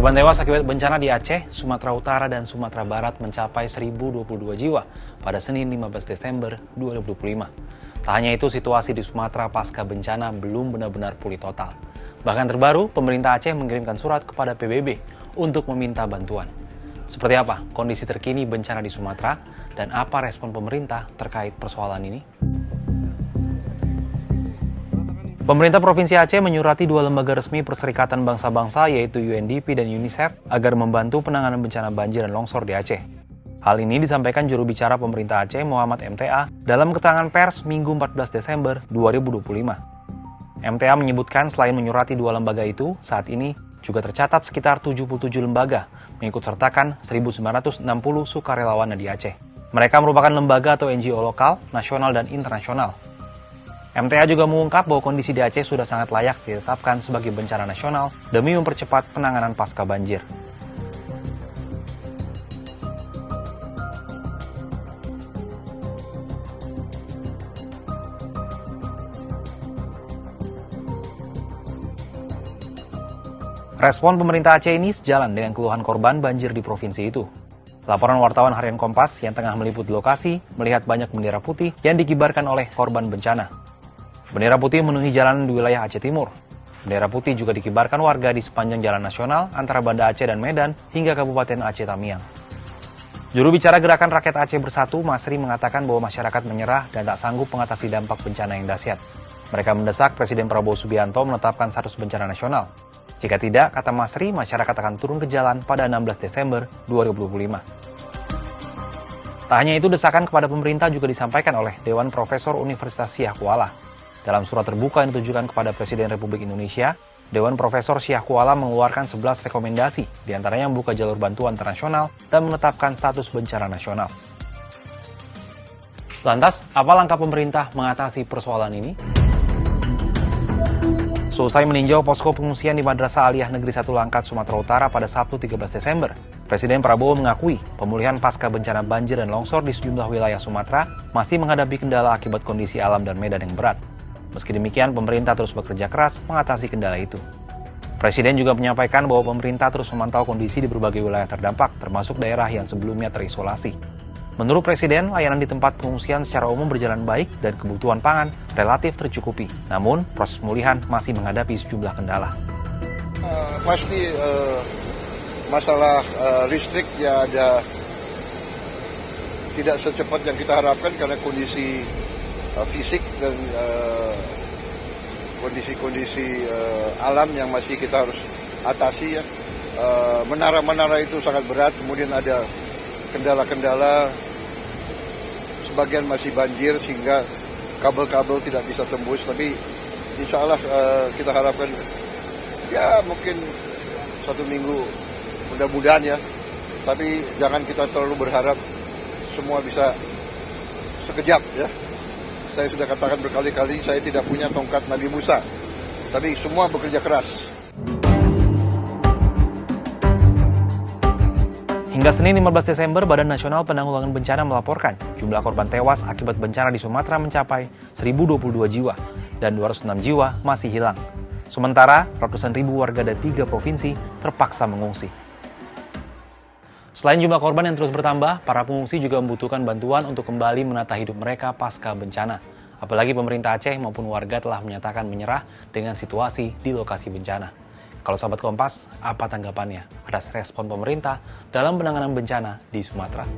Korban tewas akibat bencana di Aceh, Sumatera Utara, dan Sumatera Barat mencapai 1.022 jiwa pada Senin 15 Desember 2025. Tak hanya itu, situasi di Sumatera pasca bencana belum benar-benar pulih total. Bahkan terbaru, pemerintah Aceh mengirimkan surat kepada PBB untuk meminta bantuan. Seperti apa kondisi terkini bencana di Sumatera dan apa respon pemerintah terkait persoalan ini? Pemerintah Provinsi Aceh menyurati dua lembaga resmi Perserikatan Bangsa-Bangsa yaitu UNDP dan UNICEF agar membantu penanganan bencana banjir dan longsor di Aceh. Hal ini disampaikan juru bicara pemerintah Aceh Muhammad MTA dalam keterangan pers Minggu 14 Desember 2025. MTA menyebutkan selain menyurati dua lembaga itu, saat ini juga tercatat sekitar 77 lembaga mengikut sertakan 1.960 sukarelawan di Aceh. Mereka merupakan lembaga atau NGO lokal, nasional, dan internasional. MTA juga mengungkap bahwa kondisi di Aceh sudah sangat layak ditetapkan sebagai bencana nasional demi mempercepat penanganan pasca banjir. Respon pemerintah Aceh ini sejalan dengan keluhan korban banjir di provinsi itu. Laporan wartawan harian Kompas yang tengah meliput lokasi melihat banyak bendera putih yang dikibarkan oleh korban bencana. Bendera putih memenuhi jalan di wilayah Aceh Timur. Bendera putih juga dikibarkan warga di sepanjang jalan nasional antara Banda Aceh dan Medan hingga Kabupaten Aceh Tamiang. Juru bicara Gerakan Rakyat Aceh Bersatu, Masri, mengatakan bahwa masyarakat menyerah dan tak sanggup mengatasi dampak bencana yang dahsyat. Mereka mendesak Presiden Prabowo Subianto menetapkan status bencana nasional. Jika tidak, kata Masri, masyarakat akan turun ke jalan pada 16 Desember 2025. Tak hanya itu, desakan kepada pemerintah juga disampaikan oleh Dewan Profesor Universitas Siah Kuala. Dalam surat terbuka yang ditujukan kepada Presiden Republik Indonesia, Dewan Profesor Siah Kuala mengeluarkan 11 rekomendasi, diantaranya membuka jalur bantuan internasional dan menetapkan status bencana nasional. Lantas, apa langkah pemerintah mengatasi persoalan ini? Selesai meninjau posko pengungsian di Madrasah Aliyah Negeri 1 Langkat, Sumatera Utara pada Sabtu 13 Desember, Presiden Prabowo mengakui pemulihan pasca bencana banjir dan longsor di sejumlah wilayah Sumatera masih menghadapi kendala akibat kondisi alam dan medan yang berat. Meski demikian, pemerintah terus bekerja keras mengatasi kendala itu. Presiden juga menyampaikan bahwa pemerintah terus memantau kondisi di berbagai wilayah terdampak, termasuk daerah yang sebelumnya terisolasi. Menurut Presiden, layanan di tempat pengungsian secara umum berjalan baik dan kebutuhan pangan relatif tercukupi. Namun, proses pemulihan masih menghadapi sejumlah kendala. Pasti masalah listrik ya ada tidak secepat yang kita harapkan karena kondisi fisik dan kondisi-kondisi alam yang masih kita harus atasi ya. Menara-menara itu sangat berat, kemudian ada kendala-kendala, sebagian masih banjir sehingga kabel-kabel tidak bisa tembus, tapi insya Allah kita harapkan ya mungkin 1 minggu mudah-mudahan ya, tapi jangan kita terlalu berharap semua bisa sekejap ya. Saya sudah katakan berkali-kali, saya tidak punya tongkat Nabi Musa, tapi semua bekerja keras. Hingga Senin 15 Desember, Badan Nasional Penanggulangan Bencana melaporkan jumlah korban tewas akibat bencana di Sumatera mencapai 1.022 jiwa dan 206 jiwa masih hilang. Sementara, ratusan ribu warga dari 3 provinsi terpaksa mengungsi. Selain jumlah korban yang terus bertambah, para pengungsi juga membutuhkan bantuan untuk kembali menata hidup mereka pasca bencana. Apalagi pemerintah Aceh maupun warga telah menyatakan menyerah dengan situasi di lokasi bencana. Kalau sahabat Kompas, apa tanggapannya atas respon pemerintah dalam penanganan bencana di Sumatera?